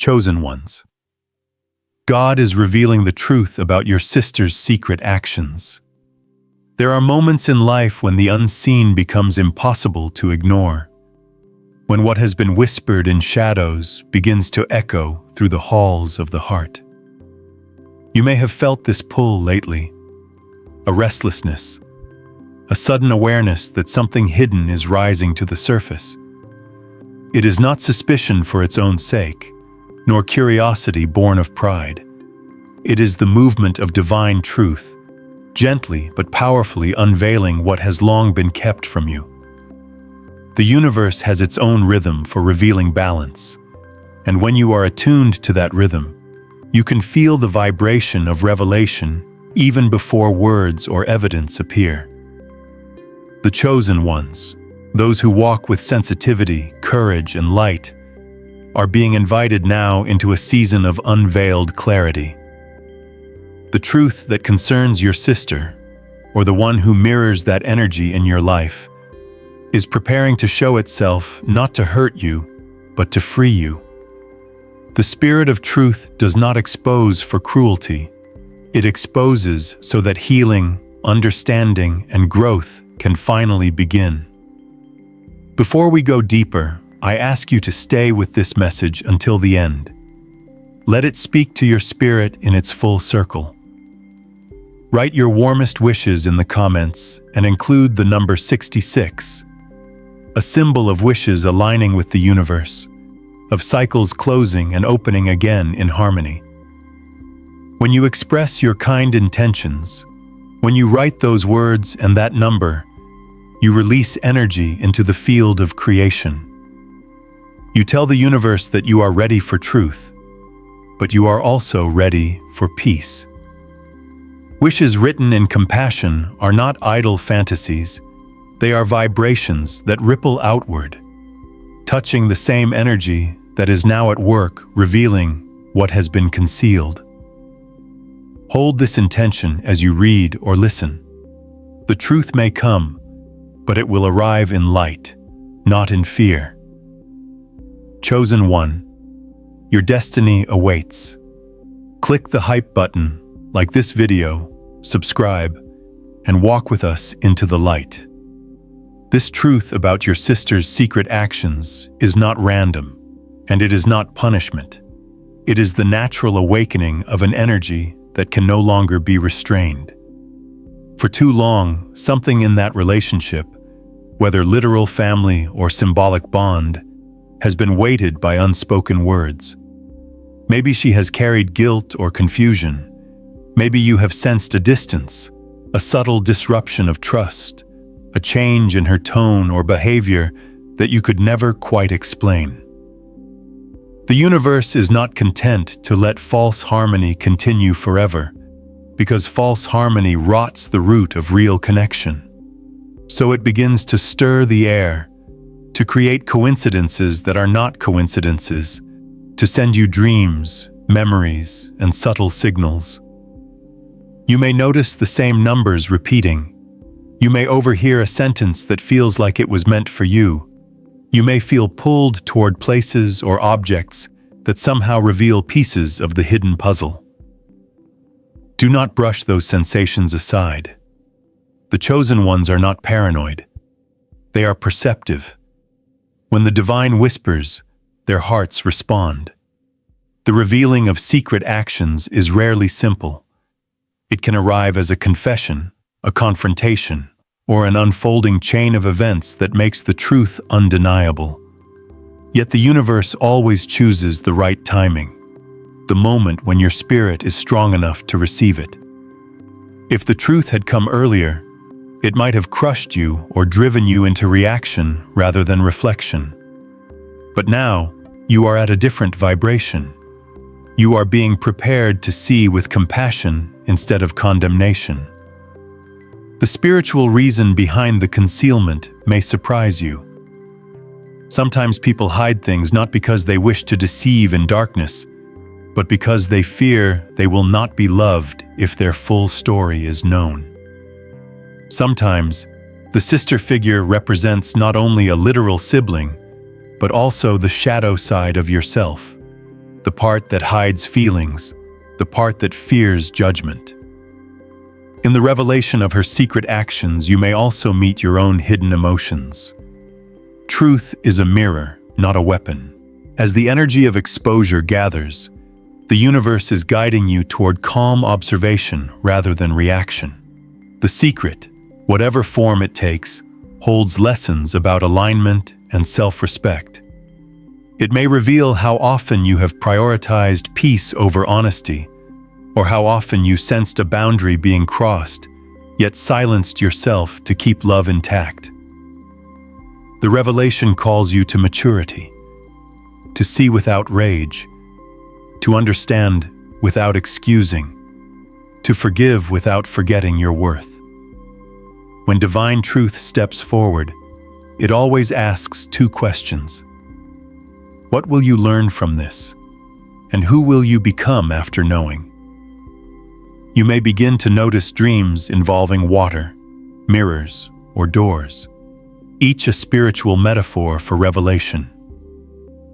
Chosen ones. God is revealing the truth about your sister's secret actions. There are moments in life when the unseen becomes impossible to ignore, when what has been whispered in shadows begins to echo through the halls of the heart. You may have felt this pull lately, a restlessness, a sudden awareness that something hidden is rising to the surface. It is not suspicion for its own sake, nor curiosity born of pride. It is the movement of divine truth, gently but powerfully unveiling what has long been kept from you. The universe has its own rhythm for revealing balance, and when you are attuned to that rhythm, you can feel the vibration of revelation even before words or evidence appear. The chosen ones, those who walk with sensitivity, courage, and light, are being invited now into a season of unveiled clarity. The truth that concerns your sister, or the one who mirrors that energy in your life, is preparing to show itself not to hurt you, but to free you. The spirit of truth does not expose for cruelty. It exposes so that healing, understanding, and growth can finally begin. Before we go deeper, I ask you to stay with this message until the end. Let it speak to your spirit in its full circle. Write your warmest wishes in the comments and include the number 66, a symbol of wishes aligning with the universe, of cycles closing and opening again in harmony. When you express your kind intentions, when you write those words and that number, you release energy into the field of creation. You tell the universe that you are ready for truth, but you are also ready for peace. Wishes written in compassion are not idle fantasies. They are vibrations that ripple outward, touching the same energy that is now at work revealing what has been concealed. Hold this intention as you read or listen. The truth may come, but it will arrive in light, not in fear. Chosen one, your destiny awaits. Click the hype button, like this video, subscribe, and walk with us into the light. This truth about your sister's secret actions is not random, and it is not punishment. It is the natural awakening of an energy that can no longer be restrained. For too long, something in that relationship, whether literal family or symbolic bond, has been weighted by unspoken words. Maybe she has carried guilt or confusion. Maybe you have sensed a distance, a subtle disruption of trust, a change in her tone or behavior that you could never quite explain. The universe is not content to let false harmony continue forever, because false harmony rots the root of real connection. So it begins to stir the air, to create coincidences that are not coincidences, to send you dreams, memories, and subtle signals. You may notice the same numbers repeating. You may overhear a sentence that feels like it was meant for you. You may feel pulled toward places or objects that somehow reveal pieces of the hidden puzzle. Do not brush those sensations aside. The chosen ones are not paranoid. They are perceptive. When the divine whispers, their hearts respond. The revealing of secret actions is rarely simple. It can arrive as a confession, a confrontation, or an unfolding chain of events that makes the truth undeniable. Yet the universe always chooses the right timing, the moment when your spirit is strong enough to receive it. If the truth had come earlier, it might have crushed you or driven you into reaction rather than reflection. But now, you are at a different vibration. You are being prepared to see with compassion instead of condemnation. The spiritual reason behind the concealment may surprise you. Sometimes people hide things not because they wish to deceive in darkness, but because they fear they will not be loved if their full story is known. Sometimes, the sister figure represents not only a literal sibling, but also the shadow side of yourself, the part that hides feelings, the part that fears judgment. In the revelation of her secret actions, you may also meet your own hidden emotions. Truth is a mirror, not a weapon. As the energy of exposure gathers, the universe is guiding you toward calm observation rather than reaction. The secret, whatever form it takes, holds lessons about alignment and self-respect. It may reveal how often you have prioritized peace over honesty, or how often you sensed a boundary being crossed, yet silenced yourself to keep love intact. The revelation calls you to maturity, to see without rage, to understand without excusing, to forgive without forgetting your worth. When divine truth steps forward, it always asks two questions. What will you learn from this? And who will you become after knowing? You may begin to notice dreams involving water, mirrors, or doors, each a spiritual metaphor for revelation.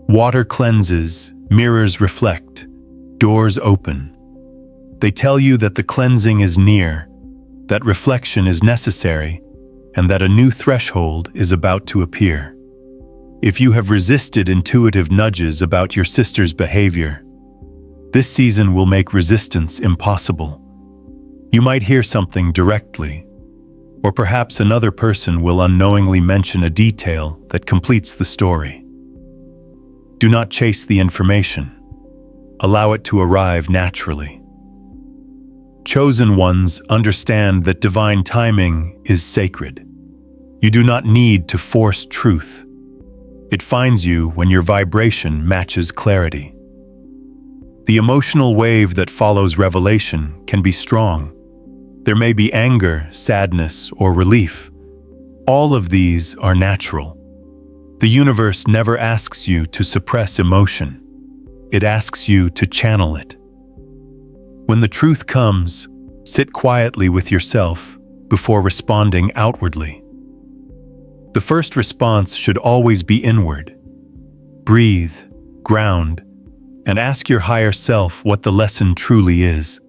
Water cleanses, mirrors reflect, doors open. They tell you that the cleansing is near, that reflection is necessary, and that a new threshold is about to appear. If you have resisted intuitive nudges about your sister's behavior, this season will make resistance impossible. You might hear something directly, or perhaps another person will unknowingly mention a detail that completes the story. Do not chase the information. Allow it to arrive naturally. Chosen ones understand that divine timing is sacred. You do not need to force truth. It finds you when your vibration matches clarity. The emotional wave that follows revelation can be strong. There may be anger, sadness, or relief. All of these are natural. The universe never asks you to suppress emotion. It asks you to channel it. When the truth comes, sit quietly with yourself before responding outwardly. The first response should always be inward. Breathe, ground, and ask your higher self what the lesson truly is.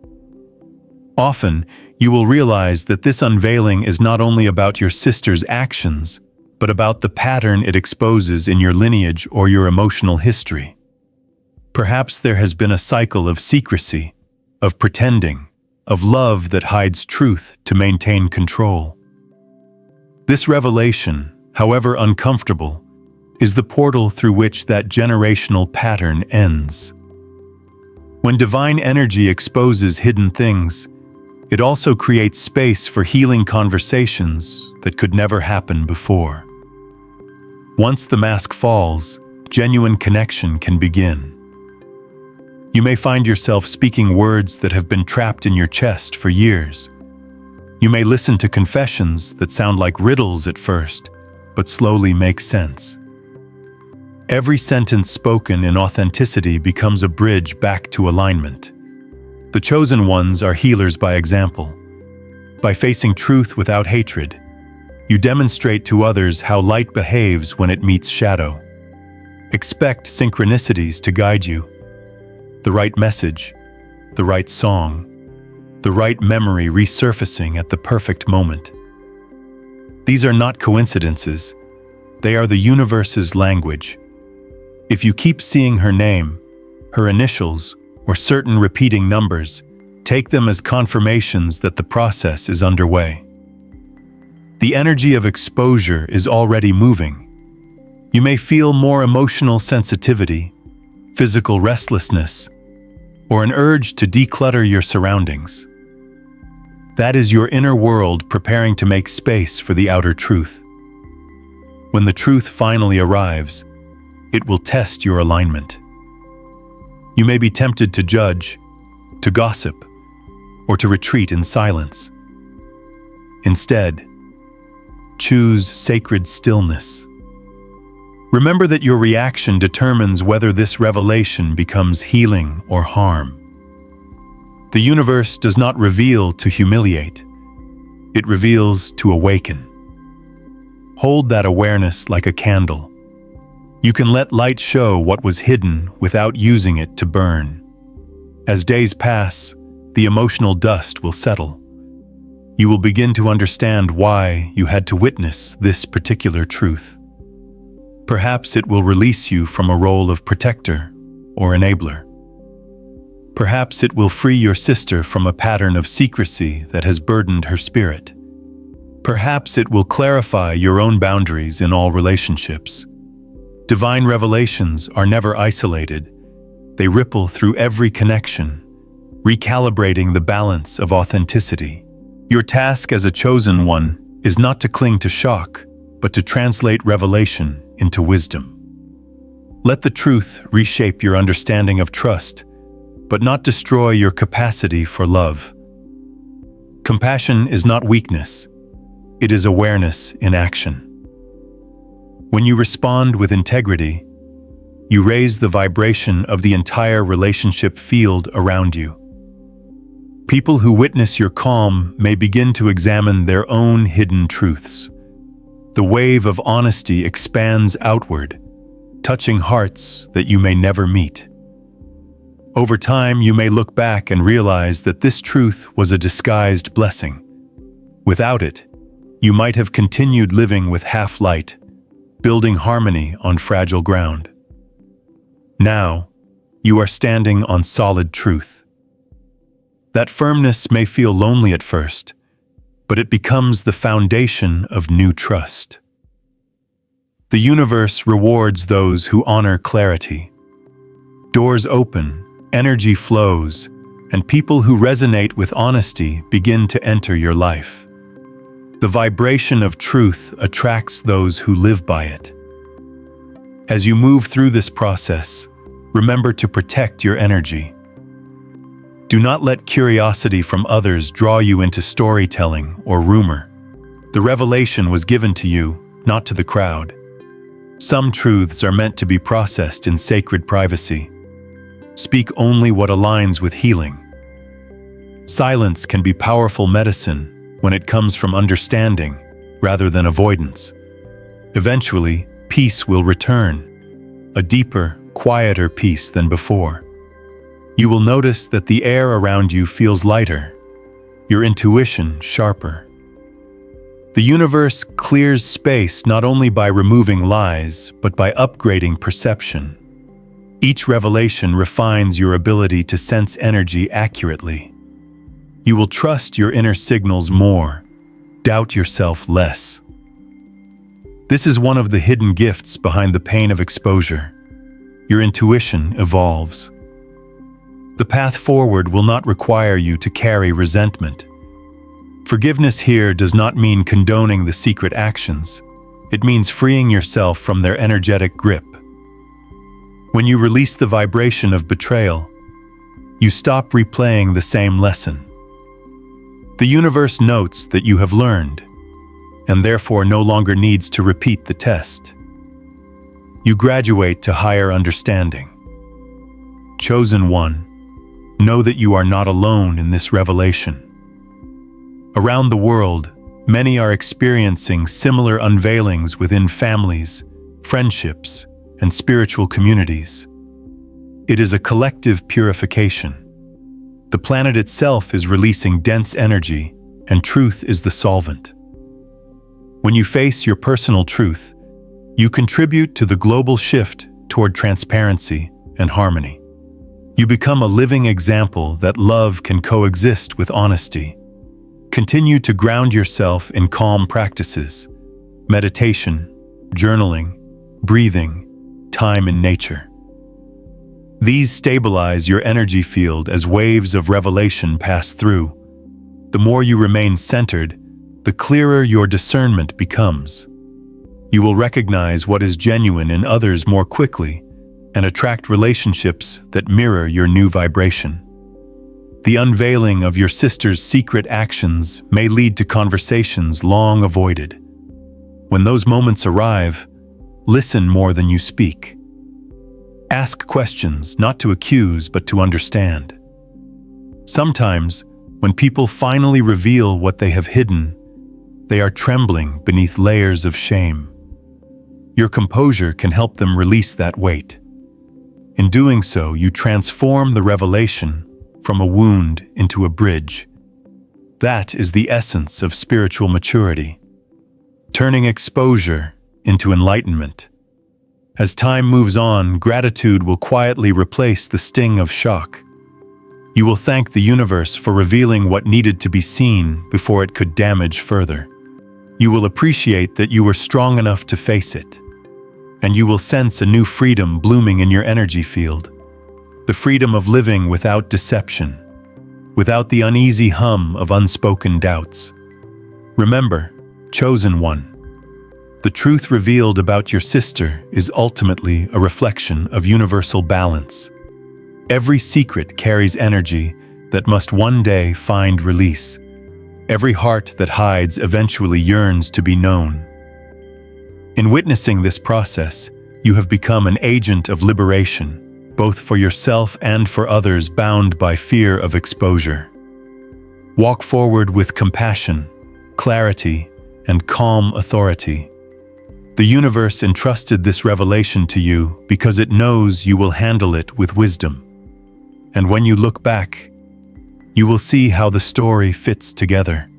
Often, you will realize that this unveiling is not only about your sister's actions, but about the pattern it exposes in your lineage or your emotional history. Perhaps there has been a cycle of secrecy, of pretending, of love that hides truth to maintain control. This revelation, however uncomfortable, is the portal through which that generational pattern ends. When divine energy exposes hidden things, it also creates space for healing conversations that could never happen before. Once the mask falls, genuine connection can begin. You may find yourself speaking words that have been trapped in your chest for years. You may listen to confessions that sound like riddles at first, but slowly make sense. Every sentence spoken in authenticity becomes a bridge back to alignment. The chosen ones are healers by example. By facing truth without hatred, you demonstrate to others how light behaves when it meets shadow. Expect synchronicities to guide you. The right message, the right song, the right memory resurfacing at the perfect moment. These are not coincidences. They are the universe's language. If you keep seeing her name, her initials, or certain repeating numbers, take them as confirmations that the process is underway. The energy of exposure is already moving. You may feel more emotional sensitivity, physical restlessness, or an urge to declutter your surroundings. That is your inner world preparing to make space for the outer truth. When the truth finally arrives, it will test your alignment. You may be tempted to judge, to gossip, or to retreat in silence. Instead, choose sacred stillness. Remember that your reaction determines whether this revelation becomes healing or harm. The universe does not reveal to humiliate. It reveals to awaken. Hold that awareness like a candle. You can let light show what was hidden without using it to burn. As days pass, the emotional dust will settle. You will begin to understand why you had to witness this particular truth. Perhaps it will release you from a role of protector or enabler. Perhaps it will free your sister from a pattern of secrecy that has burdened her spirit. Perhaps it will clarify your own boundaries in all relationships. Divine revelations are never isolated. They ripple through every connection, recalibrating the balance of authenticity. Your task as a chosen one is not to cling to shock, but to translate revelation into wisdom. Let the truth reshape your understanding of trust, but not destroy your capacity for love. Compassion is not weakness. It is awareness in action. When you respond with integrity, you raise the vibration of the entire relationship field around you. People who witness your calm may begin to examine their own hidden truths. The wave of honesty expands outward, touching hearts that you may never meet. Over time, you may look back and realize that this truth was a disguised blessing. Without it, you might have continued living with half light, building harmony on fragile ground. Now, you are standing on solid truth. That firmness may feel lonely at first, but it becomes the foundation of new trust. The universe rewards those who honor clarity. Doors open, energy flows, and people who resonate with honesty begin to enter your life. The vibration of truth attracts those who live by it. As you move through this process, remember to protect your energy. Do not let curiosity from others draw you into storytelling or rumor. The revelation was given to you, not to the crowd. Some truths are meant to be processed in sacred privacy. Speak only what aligns with healing. Silence can be powerful medicine when it comes from understanding rather than avoidance. Eventually, peace will return, a deeper, quieter peace than before. You will notice that the air around you feels lighter, your intuition sharper. The universe clears space not only by removing lies, but by upgrading perception. Each revelation refines your ability to sense energy accurately. You will trust your inner signals more, doubt yourself less. This is one of the hidden gifts behind the pain of exposure. Your intuition evolves. The path forward will not require you to carry resentment. Forgiveness here does not mean condoning the secret actions. It means freeing yourself from their energetic grip. When you release the vibration of betrayal, you stop replaying the same lesson. The universe notes that you have learned, and therefore no longer needs to repeat the test. You graduate to higher understanding. Chosen one, know that you are not alone in this revelation. Around the world, many are experiencing similar unveilings within families, friendships, and spiritual communities. It is a collective purification. The planet itself is releasing dense energy, and truth is the solvent. When you face your personal truth, you contribute to the global shift toward transparency and harmony. You become a living example that love can coexist with honesty. Continue to ground yourself in calm practices, meditation, journaling, breathing, time in nature. These stabilize your energy field as waves of revelation pass through. The more you remain centered, the clearer your discernment becomes. You will recognize what is genuine in others more quickly and attract relationships that mirror your new vibration. The unveiling of your sister's secret actions may lead to conversations long avoided. When those moments arrive, listen more than you speak. Ask questions, not to accuse, but to understand. Sometimes, when people finally reveal what they have hidden, they are trembling beneath layers of shame. Your composure can help them release that weight. In doing so, you transform the revelation from a wound into a bridge. That is the essence of spiritual maturity, turning exposure into enlightenment. As time moves on, gratitude will quietly replace the sting of shock. You will thank the universe for revealing what needed to be seen before it could damage further. You will appreciate that you were strong enough to face it. And you will sense a new freedom blooming in your energy field. The freedom of living without deception, without the uneasy hum of unspoken doubts. Remember, chosen one, the truth revealed about your sister is ultimately a reflection of universal balance. Every secret carries energy that must one day find release. Every heart that hides eventually yearns to be known. In witnessing this process, you have become an agent of liberation, both for yourself and for others bound by fear of exposure. Walk forward with compassion, clarity, and calm authority. The universe entrusted this revelation to you because it knows you will handle it with wisdom. And when you look back, you will see how the story fits together.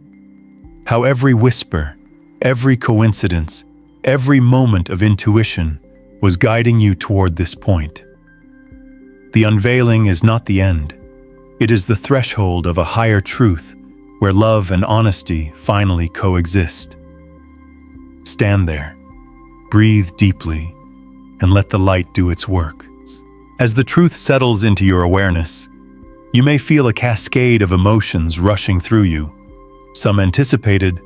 How every whisper, every coincidence, every moment of intuition was guiding you toward this point. The unveiling is not the end. It is the threshold of a higher truth where love and honesty finally coexist. Stand there, breathe deeply, and let the light do its work. As the truth settles into your awareness, you may feel a cascade of emotions rushing through you, some anticipated,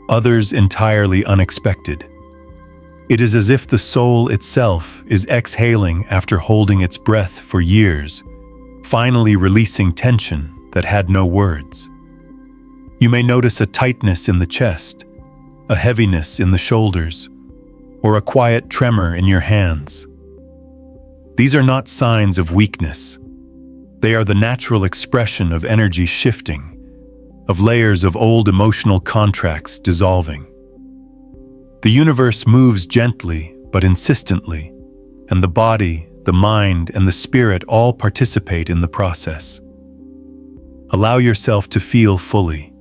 others entirely unexpected. It is as if the soul itself is exhaling after holding its breath for years, finally releasing tension that had no words. You may notice a tightness in the chest, a heaviness in the shoulders, or a quiet tremor in your hands. These are not signs of weakness. They are the natural expression of energy shifting, of layers of old emotional contracts dissolving. The universe moves gently but insistently, and the body, the mind, and the spirit all participate in the process. Allow yourself to feel fully.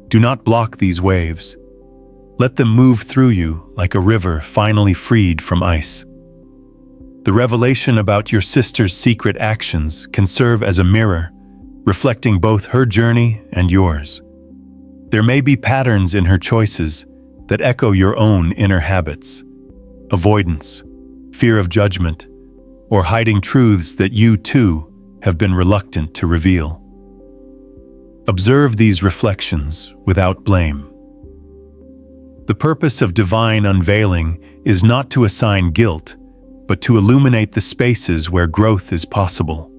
Do not block these waves. Let them move through you like a river finally freed from ice. The revelation about your sister's secret actions can serve as a mirror, reflecting both her journey and yours. There may be patterns in her choices that echo your own inner habits: avoidance, fear of judgment, or hiding truths that you, too, have been reluctant to reveal. Observe these reflections without blame. The purpose of divine unveiling is not to assign guilt, but to illuminate the spaces where growth is possible.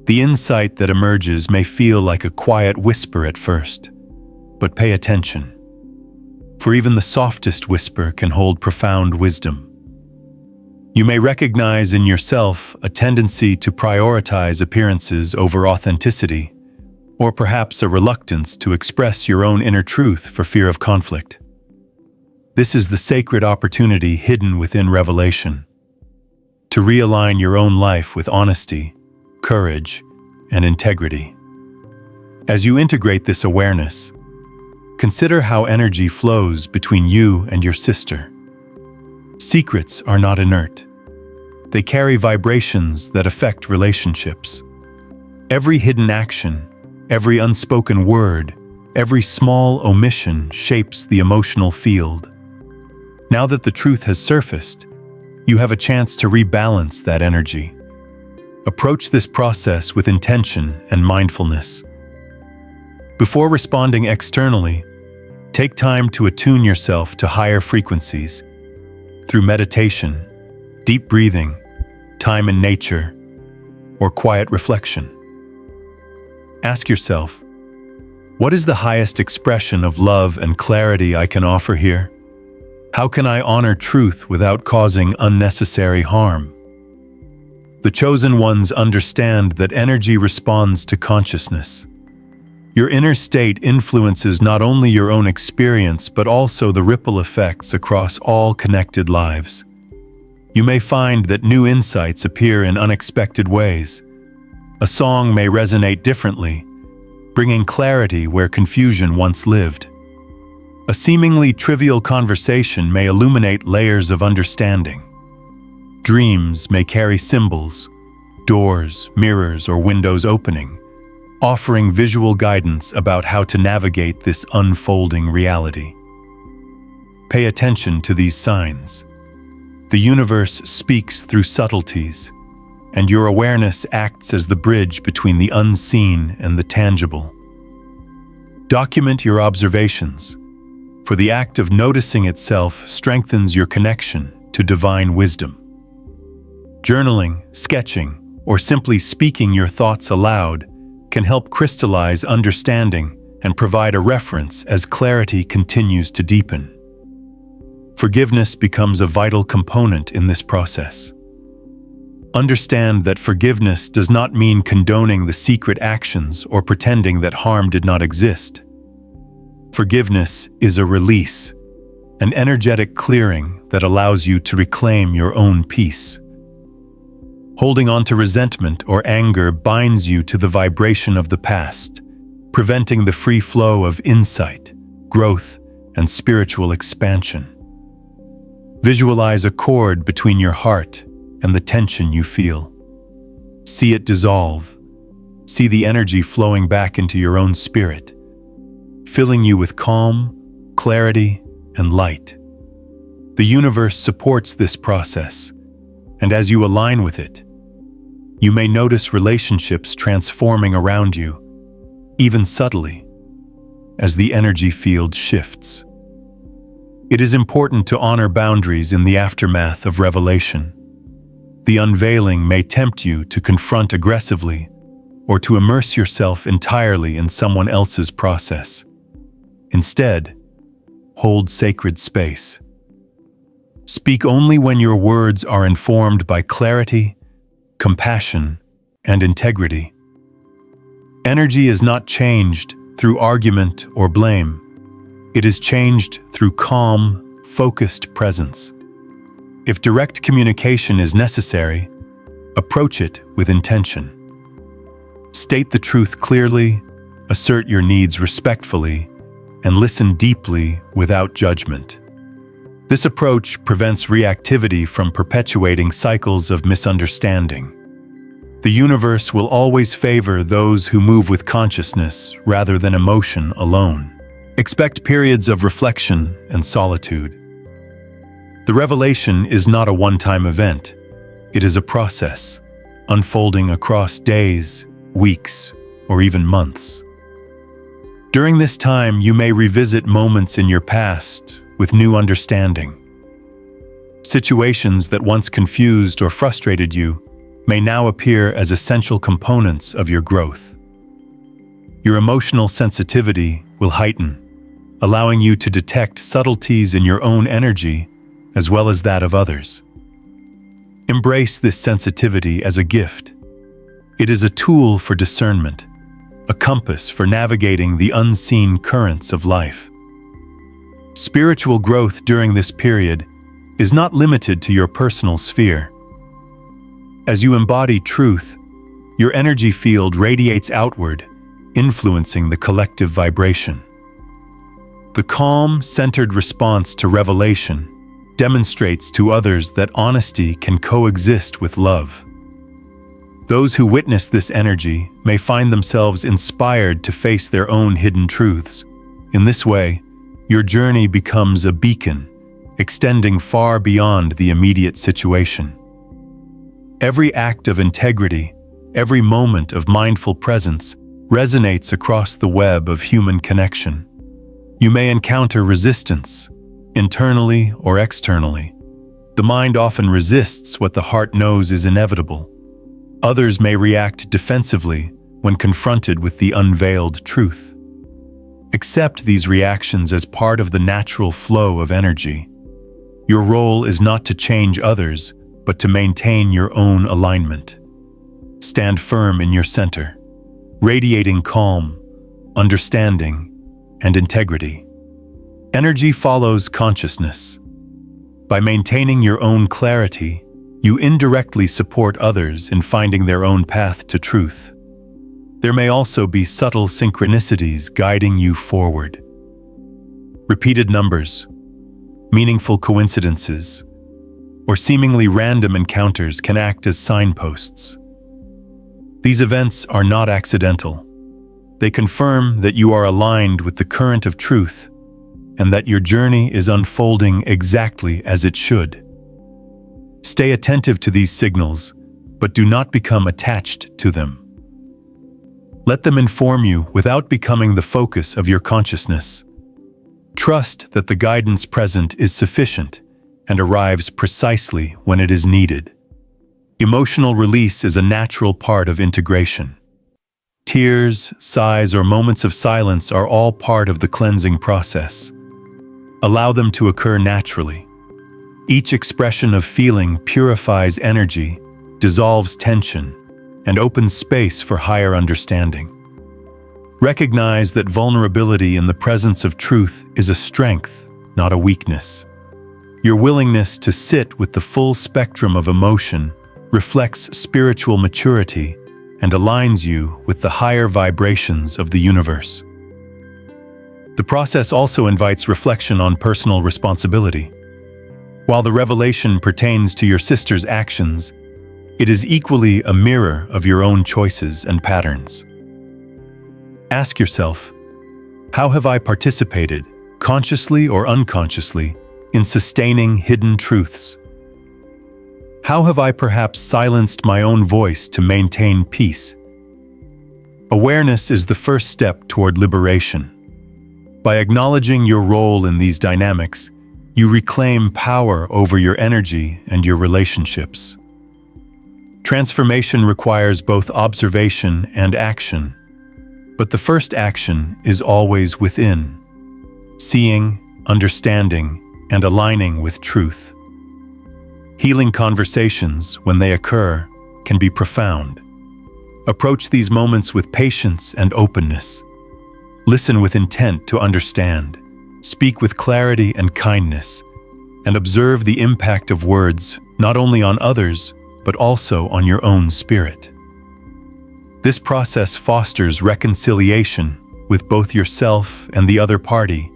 The insight that emerges may feel like a quiet whisper at first, but pay attention, for even the softest whisper can hold profound wisdom. You may recognize in yourself a tendency to prioritize appearances over authenticity, or perhaps a reluctance to express your own inner truth for fear of conflict. This is the sacred opportunity hidden within revelation, to realign your own life with honesty, courage, and integrity. As you integrate this awareness, consider how energy flows between you and your sister. Secrets are not inert. They carry vibrations that affect relationships. Every hidden action, every unspoken word, every small omission shapes the emotional field. Now that the truth has surfaced, you have a chance to rebalance that energy. Approach this process with intention and mindfulness. Before responding externally, take time to attune yourself to higher frequencies through meditation, deep breathing, time in nature, or quiet reflection. Ask yourself, what is the highest expression of love and clarity I can offer here? How can I honor truth without causing unnecessary harm? The chosen ones understand that energy responds to consciousness. Your inner state influences not only your own experience but also the ripple effects across all connected lives. You may find that new insights appear in unexpected ways. A song may resonate differently, bringing clarity where confusion once lived. A seemingly trivial conversation may illuminate layers of understanding. Dreams may carry symbols, doors, mirrors, or windows opening, offering visual guidance about how to navigate this unfolding reality. Pay attention to these signs. The universe speaks through subtleties, and your awareness acts as the bridge between the unseen and the tangible. Document your observations, for the act of noticing itself strengthens your connection to divine wisdom. Journaling, sketching, or simply speaking your thoughts aloud can help crystallize understanding and provide a reference as clarity continues to deepen. Forgiveness becomes a vital component in this process. Understand that forgiveness does not mean condoning the secret actions or pretending that harm did not exist. Forgiveness is a release, an energetic clearing that allows you to reclaim your own peace. Holding on to resentment or anger binds you to the vibration of the past, preventing the free flow of insight, growth, and spiritual expansion. Visualize a cord between your heart and the tension you feel. See it dissolve. See the energy flowing back into your own spirit, filling you with calm, clarity, and light. The universe supports this process, and as you align with it, you may notice relationships transforming around you, even subtly, as the energy field shifts. It is important to honor boundaries in the aftermath of revelation. The unveiling may tempt you to confront aggressively or to immerse yourself entirely in someone else's process. Instead, hold sacred space. Speak only when your words are informed by clarity, compassion, and integrity. Energy is not changed through argument or blame. It is changed through calm, focused presence. If direct communication is necessary, approach it with intention. State the truth clearly, assert your needs respectfully, and listen deeply without judgment. This approach prevents reactivity from perpetuating cycles of misunderstanding. The universe will always favor those who move with consciousness rather than emotion alone. Expect periods of reflection and solitude. The revelation is not a one-time event. It is a process, unfolding across days, weeks, or even months. During this time, you may revisit moments in your past with new understanding. Situations that once confused or frustrated you may now appear as essential components of your growth. Your emotional sensitivity will heighten, allowing you to detect subtleties in your own energy as well as that of others. Embrace this sensitivity as a gift. It is a tool for discernment, a compass for navigating the unseen currents of life. Spiritual growth during this period is not limited to your personal sphere. As you embody truth, your energy field radiates outward, influencing the collective vibration. The calm, centered response to revelation demonstrates to others that honesty can coexist with love. Those who witness this energy may find themselves inspired to face their own hidden truths. In this way, your journey becomes a beacon, extending far beyond the immediate situation. Every act of integrity, every moment of mindful presence resonates across the web of human connection. You may encounter resistance, internally or externally. The mind often resists what the heart knows is inevitable. Others may react defensively when confronted with the unveiled truth. Accept these reactions as part of the natural flow of energy. Your role is not to change others, but to maintain your own alignment. Stand firm in your center, radiating calm, understanding, and integrity. Energy follows consciousness. By maintaining your own clarity, you indirectly support others in finding their own path to truth. There may also be subtle synchronicities guiding you forward. Repeated numbers, meaningful coincidences, or seemingly random encounters can act as signposts. These events are not accidental. They confirm that you are aligned with the current of truth and that your journey is unfolding exactly as it should. Stay attentive to these signals, but do not become attached to them. Let them inform you without becoming the focus of your consciousness. Trust that the guidance present is sufficient and arrives precisely when it is needed. Emotional release is a natural part of integration. Tears, sighs, or moments of silence are all part of the cleansing process. Allow them to occur naturally. Each expression of feeling purifies energy, dissolves tension, and opens space for higher understanding. Recognize that vulnerability in the presence of truth is a strength, not a weakness. Your willingness to sit with the full spectrum of emotion reflects spiritual maturity and aligns you with the higher vibrations of the universe. The process also invites reflection on personal responsibility. While the revelation pertains to your sister's actions, it is equally a mirror of your own choices and patterns. Ask yourself, how have I participated, consciously or unconsciously, in sustaining hidden truths? How have I perhaps silenced my own voice to maintain peace? Awareness is the first step toward liberation. By acknowledging your role in these dynamics, you reclaim power over your energy and your relationships. Transformation requires both observation and action, but the first action is always within, seeing, understanding, and aligning with truth. Healing conversations, when they occur, can be profound. Approach these moments with patience and openness. Listen with intent to understand. Speak with clarity and kindness, and observe the impact of words not only on others, but also on your own spirit. This process fosters reconciliation with both yourself and the other party,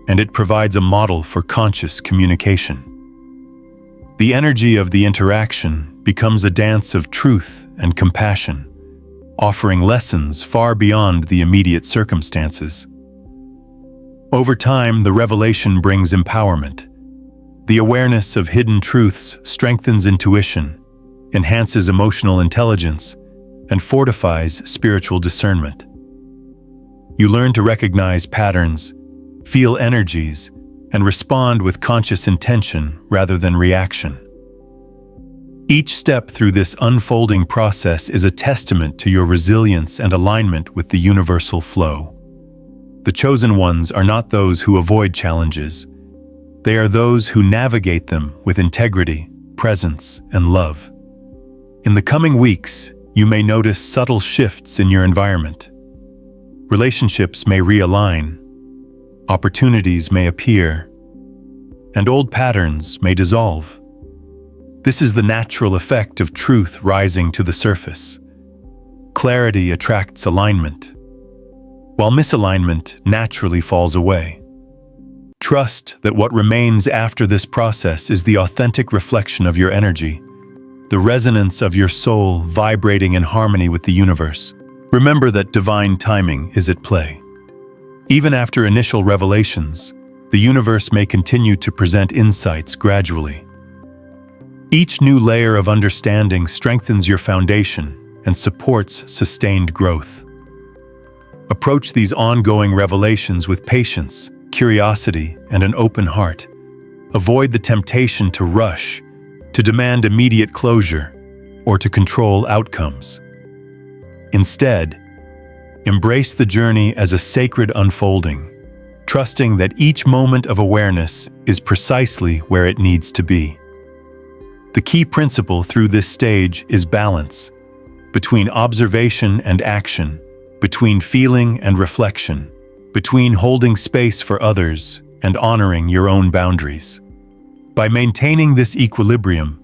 and it provides a model for conscious communication. The energy of the interaction becomes a dance of truth and compassion, offering lessons far beyond the immediate circumstances. Over time, the revelation brings empowerment. The awareness of hidden truths strengthens intuition, enhances emotional intelligence, and fortifies spiritual discernment. You learn to recognize patterns, feel energies, and respond with conscious intention rather than reaction. Each step through this unfolding process is a testament to your resilience and alignment with the universal flow. The chosen ones are not those who avoid challenges. They are those who navigate them with integrity, presence, and love. In the coming weeks, you may notice subtle shifts in your environment. Relationships may realign, opportunities may appear, and old patterns may dissolve. This is the natural effect of truth rising to the surface. Clarity attracts alignment, while misalignment naturally falls away. Trust that what remains after this process is the authentic reflection of your energy, the resonance of your soul vibrating in harmony with the universe. Remember that divine timing is at play. Even after initial revelations, the universe may continue to present insights gradually. Each new layer of understanding strengthens your foundation and supports sustained growth. Approach these ongoing revelations with patience, curiosity, and an open heart. Avoid the temptation to rush, to demand immediate closure, or to control outcomes. Instead, embrace the journey as a sacred unfolding, trusting that each moment of awareness is precisely where it needs to be. The key principle through this stage is balance, between observation and action, between feeling and reflection, between holding space for others and honoring your own boundaries. By maintaining this equilibrium,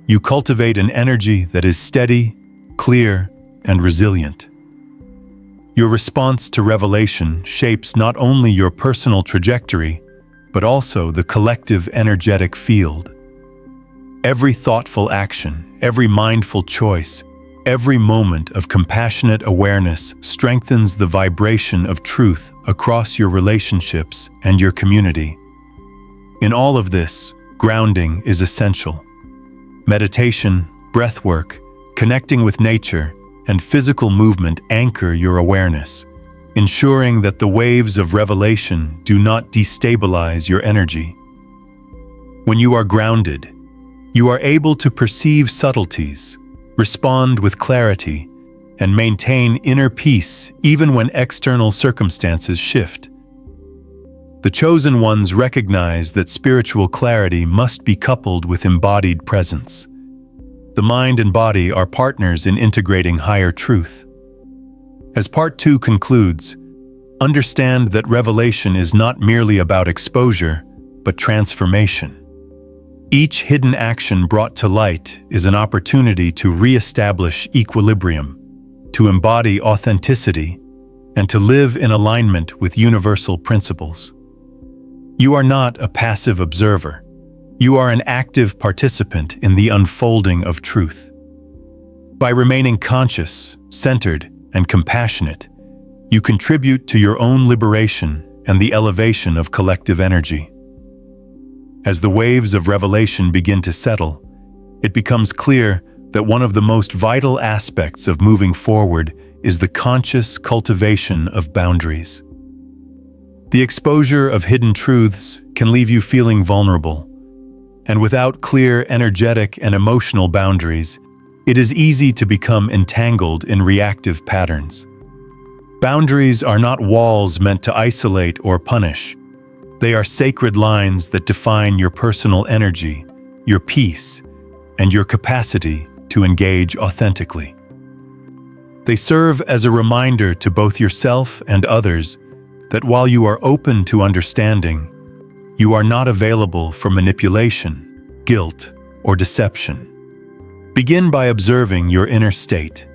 you cultivate an energy that is steady, clear, and resilient. Your response to revelation shapes not only your personal trajectory, but also the collective energetic field. Every thoughtful action, every mindful choice, every moment of compassionate awareness strengthens the vibration of truth across your relationships and your community. In all of this, grounding is essential. Meditation, breathwork, connecting with nature, and physical movement anchor your awareness, ensuring that the waves of revelation do not destabilize your energy. When you are grounded, you are able to perceive subtleties, respond with clarity, and maintain inner peace even when external circumstances shift. The chosen ones recognize that spiritual clarity must be coupled with embodied presence. The mind and body are partners in integrating higher truth. As Part 2 concludes, understand that revelation is not merely about exposure, but transformation. Each hidden action brought to light is an opportunity to re-establish equilibrium, to embody authenticity, and to live in alignment with universal principles. You are not a passive observer. You are an active participant in the unfolding of truth. By remaining conscious, centered, and compassionate, you contribute to your own liberation and the elevation of collective energy. As the waves of revelation begin to settle, it becomes clear that one of the most vital aspects of moving forward is the conscious cultivation of boundaries. The exposure of hidden truths can leave you feeling vulnerable, and without clear energetic and emotional boundaries, it is easy to become entangled in reactive patterns. Boundaries are not walls meant to isolate or punish. They are sacred lines that define your personal energy, your peace, and your capacity to engage authentically. They serve as a reminder to both yourself and others that while you are open to understanding, you are not available for manipulation, guilt, or deception. Begin by observing your inner state.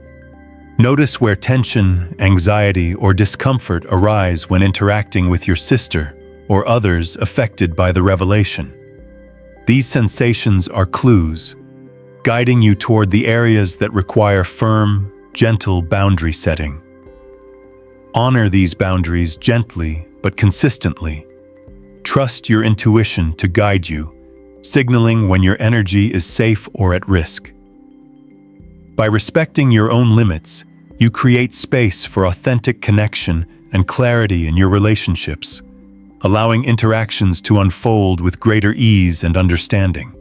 Notice where tension, anxiety, or discomfort arise when interacting with your sister or others affected by the revelation. These sensations are clues, guiding you toward the areas that require firm, gentle boundary setting. Honor these boundaries gently but consistently. Trust your intuition to guide you, signaling when your energy is safe or at risk. By respecting your own limits, you create space for authentic connection and clarity in your relationships, allowing interactions to unfold with greater ease and understanding.